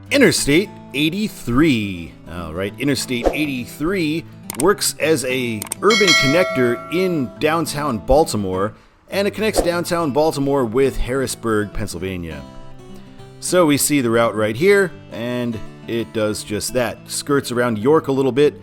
Interstate 83. All right, Interstate 83 works as a urban connector in downtown Baltimore, and it connects downtown Baltimore with Harrisburg, Pennsylvania. So we see the route right here, and it does just that. Skirts around York a little bit,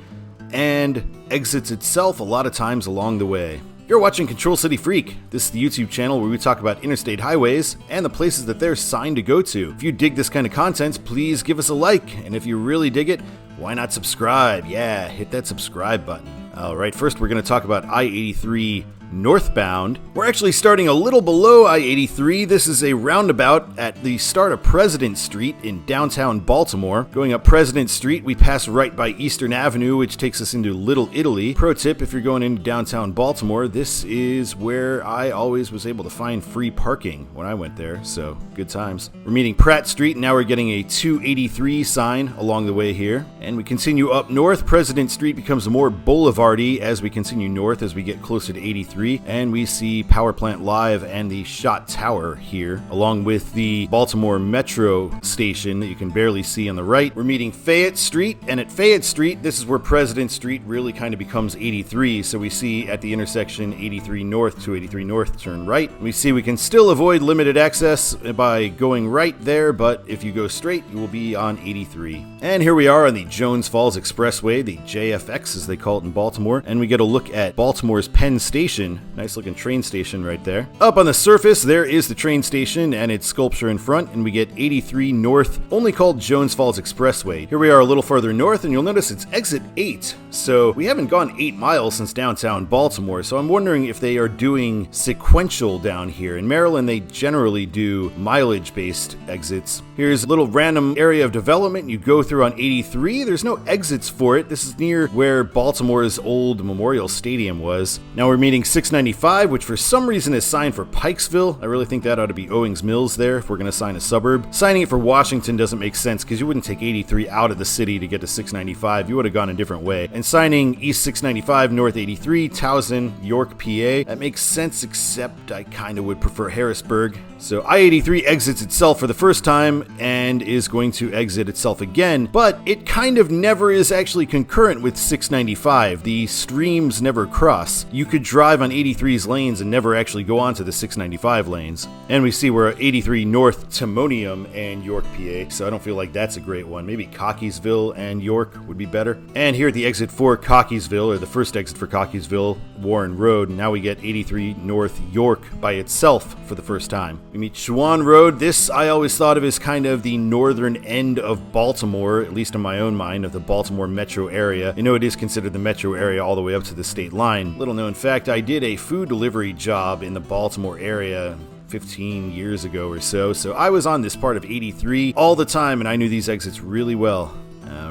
and exits itself a lot of times along the way. You're watching Control City Freak. This is the YouTube channel where we talk about interstate highways and the places that they're signed to go to. If you dig this kind of content, please give us a like, and if you really dig it, why not subscribe? Yeah, hit that subscribe button. Alright, first we're going to talk about I-83 northbound. We're actually starting a little below I-83. This is a roundabout at the start of President Street in downtown Baltimore. Going up President Street, we pass right by Eastern Avenue, which takes us into Little Italy. Pro tip, if you're going into downtown Baltimore, this is where I always was able to find free parking when I went there, so good times. We're meeting Pratt Street, and now we're getting a 283 sign along the way here. And we continue up north. President Street becomes more boulevardy as we continue north as we get closer to 83. And we see Power Plant Live and the Shot Tower here, along with the Baltimore Metro station that you can barely see on the right. We're meeting Fayette Street, and at Fayette Street, this is where President Street really kind of becomes 83. So we see at the intersection 83 North to 83 North, turn right. We see we can still avoid limited access by going right there, but if you go straight, you will be on 83. And here we are on the Jones Falls Expressway, the JFX as they call it in Baltimore, and we get a look at Baltimore's Penn Station. Nice looking train station right there. Up on the surface, there is the train station and its sculpture in front, and we get 83 North, only called Jones Falls Expressway. Here we are a little further north, and you'll notice it's exit 8. So we haven't gone 8 miles since downtown Baltimore, so I'm wondering if they are doing sequential down here. In Maryland, they generally do mileage-based exits. Here's a little random area of development you go through on 83. There's no exits for it. This is near where Baltimore's old Memorial Stadium was. Now we're meeting 695, which for some reason is signed for Pikesville. I really think that ought to be Owings Mills there if we're going to sign a suburb. Signing it for Washington doesn't make sense because you wouldn't take 83 out of the city to get to 695. You would have gone a different way. And signing East 695, North 83, Towson, York, PA, that makes sense, except I kind of would prefer Harrisburg. So I-83 exits itself for the first time and is going to exit itself again, but it kind of never is actually concurrent with 695. The streams never cross. You could drive on 83's lanes and never actually go onto the 695 lanes. And we see we're at 83 North, Timonium, and York, PA, so I don't feel like that's a great one. Maybe Cockeysville and York would be better. And here at the exit for Cockeysville, or the first exit for Cockeysville, Warren Road, now we get 83 North York by itself for the first time. We meet Schwann Road. This I always thought of as kind of the northern end of Baltimore, at least in my own mind, of the Baltimore metro area. You know, it is considered the metro area all the way up to the state line. Little known fact, I did a food delivery job in the Baltimore area 15 years ago or so I was on this part of 83 all the time, and I knew these exits really well.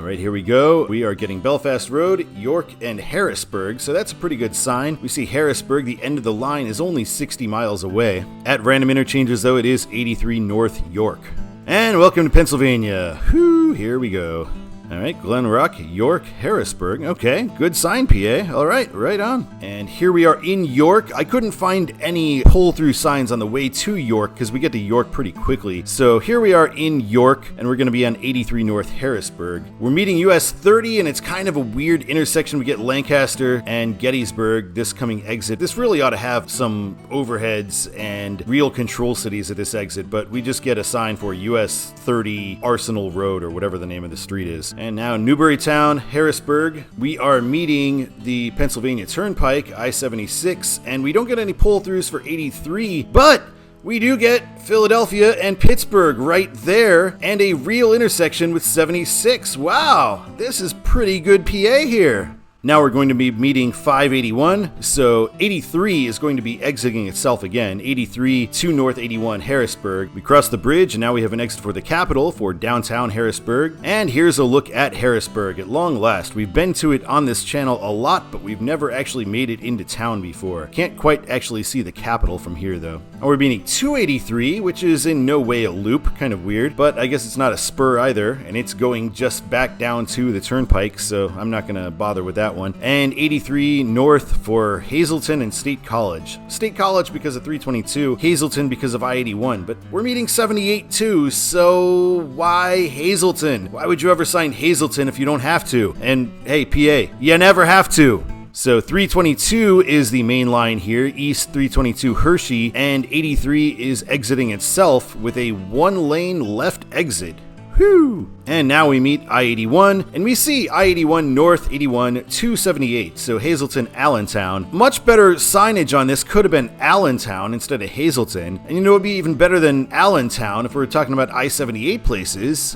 Right, here we go. We are getting Belfast Road, York, and Harrisburg, so that's a pretty good sign. We see Harrisburg, the end of the line, is only 60 miles away. At random interchanges, though, it is 83 North York. And welcome to Pennsylvania. Whew, here we go. All right, Glen Rock, York, Harrisburg. Okay, good sign, PA. All right, right on. And here we are in York. I couldn't find any pull-through signs on the way to York because we get to York pretty quickly. So here we are in York, and we're going to be on 83 North Harrisburg. We're meeting US 30, and it's kind of a weird intersection. We get Lancaster and Gettysburg, this coming exit. This really ought to have some overheads and real control cities at this exit, but we just get a sign for US 30 Arsenal Road, or whatever the name of the street is. And now Newburytown, Harrisburg, we are meeting the Pennsylvania Turnpike, I-76, and we don't get any pull-throughs for 83, but we do get Philadelphia and Pittsburgh right there, and a real intersection with 76. Wow, this is pretty good PA here. Now we're going to be meeting 581, so 83 is going to be exiting itself again. 83 to North 81 Harrisburg. We cross the bridge, and now we have an exit for the Capitol for downtown Harrisburg. And here's a look at Harrisburg at long last. We've been to it on this channel a lot, but we've never actually made it into town before. Can't quite actually see the Capitol from here, though. We're meeting 283, which is in no way a loop, kind of weird, but I guess it's not a spur either, and it's going just back down to the Turnpike, so I'm not going to bother with that one. And 83 north for Hazleton and State College. State College because of 322, Hazleton because of I-81, but we're meeting 78 too, so why Hazleton? Why would you ever sign Hazleton if you don't have to? And hey, PA, you never have to. So 322 is the main line here, East 322 Hershey, and 83 is exiting itself with a one-lane left exit. Whew! And now we meet I-81, and we see I-81 North 81 278, so Hazleton, Allentown. Much better signage on this could have been Allentown instead of Hazleton. And you know it would be even better than Allentown if we're talking about I-78 places,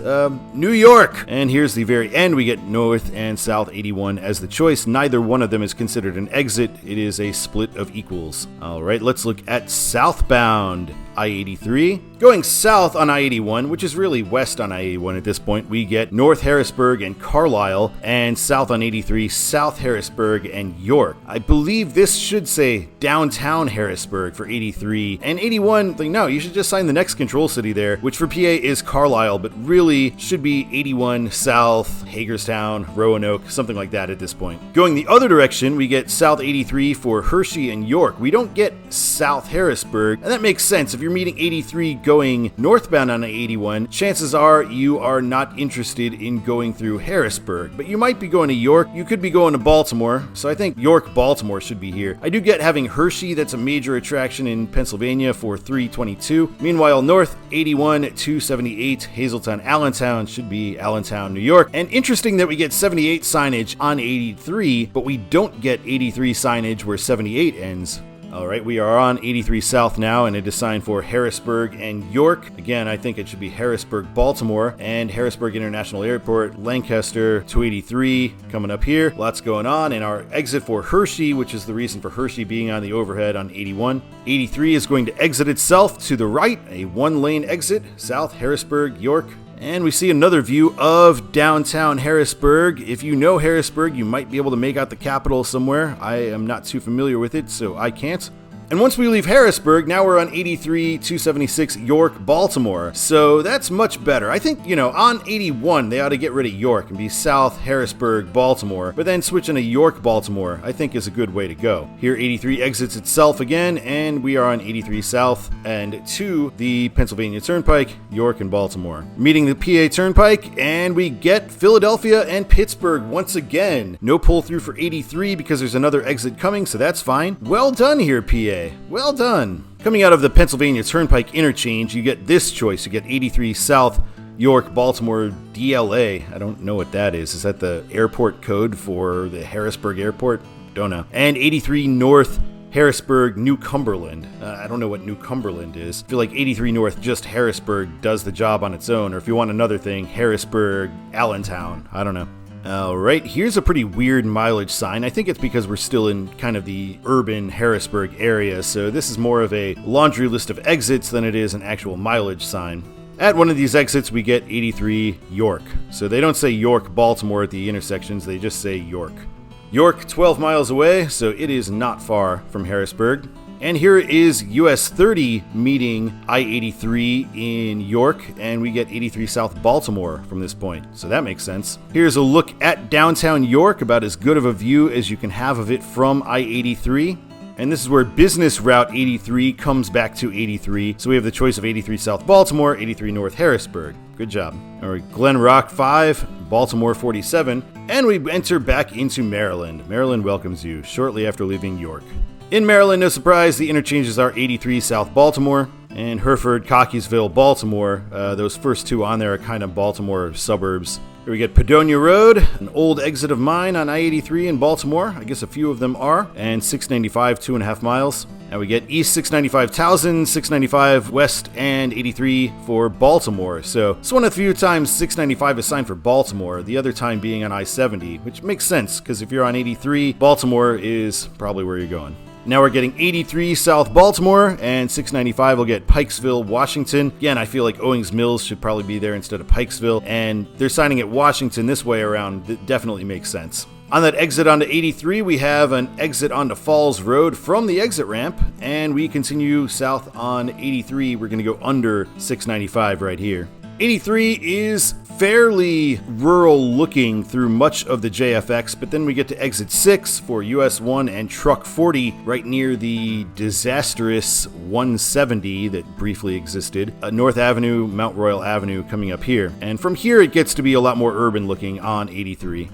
New York! And here's the very end, we get North and South 81 as the choice. Neither one of them is considered an exit, it is a split of equals. Alright, let's look at southbound I-83. Going south on I-81, which is really west on I-81 at this point, we get North Harrisburg and Carlisle, and south on 83, South Harrisburg and York. I believe this should say downtown Harrisburg for 83, and 81, no, you should just sign the next control city there, which for PA is Carlisle, but really should be 81 South, Hagerstown, Roanoke, something like that at this point. Going the other direction, we get South 83 for Hershey and York. We don't get South Harrisburg, and that makes sense. If you're meeting 83 going northbound on I-81, chances are you are not interested in going through Harrisburg, but you might be going to York, you could be going to Baltimore, so I think York-Baltimore should be here. I do get having Hershey, that's a major attraction in Pennsylvania for 322. Meanwhile, North 81 278 Hazleton, Allentown should be Allentown, New York. And interesting that we get 78 signage on 83, but we don't get 83 signage where 78 ends. Alright, we are on 83 South now, and it is signed for Harrisburg and York. Again, I think it should be Harrisburg, Baltimore, and Harrisburg International Airport, Lancaster, 283, coming up here. Lots going on, and our exit for Hershey, which is the reason for Hershey being on the overhead on 81. 83 is going to exit itself to the right, a one-lane exit, South Harrisburg, York. And we see another view of downtown Harrisburg. If you know Harrisburg, you might be able to make out the Capitol somewhere. I am not too familiar with it, so I can't. And once we leave Harrisburg, now we're on 83 276 York, Baltimore. So that's much better. I think, on 81, they ought to get rid of York and be South Harrisburg, Baltimore, but then switching to York, Baltimore, I think is a good way to go. Here, 83 exits itself again, and we are on 83 South and to the Pennsylvania Turnpike, York and Baltimore. Meeting the PA Turnpike, and we get Philadelphia and Pittsburgh once again. No pull through for 83 because there's another exit coming, so that's fine. Well done here, PA. Well done. Coming out of the Pennsylvania Turnpike interchange, you get this choice. You get 83 South, York, Baltimore, DLA. I don't know what that is. Is that the airport code for the Harrisburg Airport? Don't know. And 83 North, Harrisburg, New Cumberland. I don't know what New Cumberland is. I feel like 83 North, just Harrisburg, does the job on its own. Or if you want another thing, Harrisburg, Allentown. I don't know. Alright, here's a pretty weird mileage sign. I think it's because we're still in kind of the urban Harrisburg area, so this is more of a laundry list of exits than it is an actual mileage sign. At one of these exits, we get 83 York. So they don't say York, Baltimore at the intersections, they just say York. York, 12 miles away, so it is not far from Harrisburg. And here is US 30 meeting I-83 in York, and we get 83 South Baltimore from this point, so that makes sense. Here's a look at downtown York, about as good of a view as you can have of it from I-83. And this is where Business Route 83 comes back to 83, so we have the choice of 83 South Baltimore, 83 North Harrisburg. Good job. All right, Glen Rock 5, Baltimore 47, and we enter back into Maryland. Maryland welcomes you shortly after leaving York. In Maryland, no surprise, the interchanges are 83 South Baltimore and Hereford, Cockeysville, Baltimore. Those first two on there are kind of Baltimore suburbs. Here we get Padonia Road, an old exit of mine on I-83 in Baltimore. I guess a few of them are. And 695, 2.5 miles. And we get East 695 Towson, 695 West, and 83 for Baltimore. So it's one of the few times 695 is signed for Baltimore, the other time being on I-70, which makes sense, because if you're on 83, Baltimore is probably where you're going. Now we're getting 83 South Baltimore, and 695 will get Pikesville, Washington. Again, I feel like Owings Mills should probably be there instead of Pikesville, and they're signing at Washington this way around. That definitely makes sense. On that exit onto 83, we have an exit onto Falls Road from the exit ramp, and we continue south on 83. We're going to go under 695 right here. 83 is fairly rural looking through much of the JFX, but then we get to exit 6 for US 1 and truck 40 right near the disastrous 170 that briefly existed. North Avenue, Mount Royal Avenue coming up here. And from here it gets to be a lot more urban looking on 83.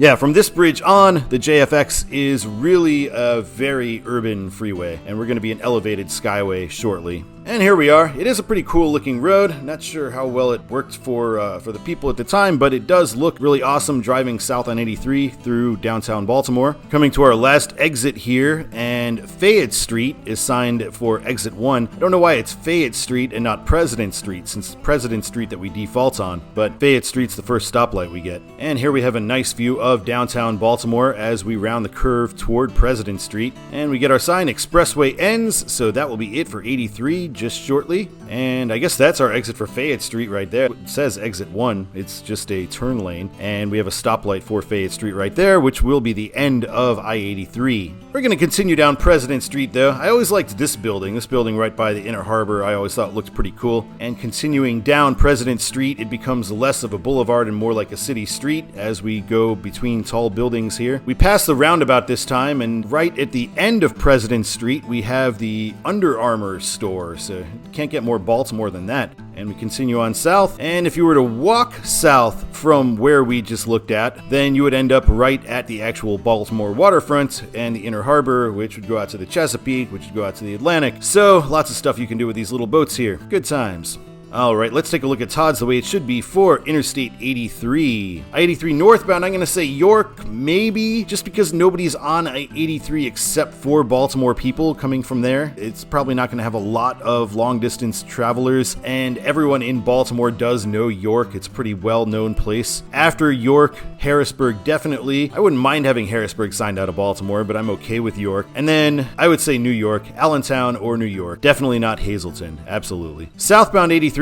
Yeah, from this bridge on, the JFX is really a very urban freeway, and we're going to be an elevated skyway shortly. And here we are. It is a pretty cool looking road. Not sure how well it worked for the people at the time, but it does look really awesome driving south on 83 through downtown Baltimore. Coming to our last exit here, and Fayette Street is signed for exit 1. I don't know why it's Fayette Street and not President Street, since it's President Street that we default on, but Fayette Street's the first stoplight we get. And here we have a nice view of downtown Baltimore as we round the curve toward President Street. And we get our sign, Expressway ends, so that will be it for 83. Just shortly, and I guess that's our exit for Fayette Street right there. It says exit 1, it's just a turn lane, and we have a stoplight for Fayette Street right there, which will be the end of I-83. We're going to continue down President Street though. I always liked this building right by the Inner Harbor. I always thought it looked pretty cool. And continuing down President Street, it becomes less of a boulevard and more like a city street as we go between tall buildings here. We pass the roundabout this time, and right at the end of President Street, we have the Under Armour store. So can't get more Baltimore than that. And we continue on south, and if you were to walk south from where we just looked at, then you would end up right at the actual Baltimore waterfront and the Inner Harbor, which would go out to the Chesapeake, which would go out to the Atlantic. So lots of stuff you can do with these little boats here. Good times. Alright, let's take a look at Todd's the way it should be for Interstate 83. I-83 northbound, I'm going to say York, maybe, just because nobody's on I-83 except for Baltimore people coming from there. It's probably not going to have a lot of long-distance travelers, and everyone in Baltimore does know York. It's a pretty well-known place. After York, Harrisburg, definitely. I wouldn't mind having Harrisburg signed out of Baltimore, but I'm okay with York. And then I would say New York, Allentown, or New York. Definitely not Hazleton. Absolutely. Southbound 83,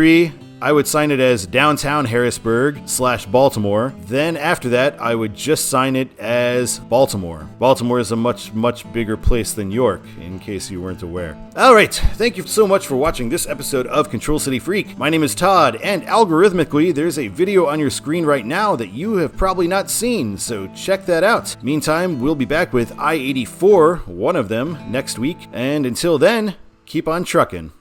I would sign it as downtown Harrisburg / Baltimore. Then after that, I would just sign it as Baltimore. Baltimore is a much bigger place than York, in case you weren't aware. Alright, thank you so much for watching this episode of Control City Freak. My name is Todd, and algorithmically, there's a video on your screen right now that you have probably not seen, so check that out. Meantime, we'll be back with I-84, one of them, next week, and until then, keep on trucking.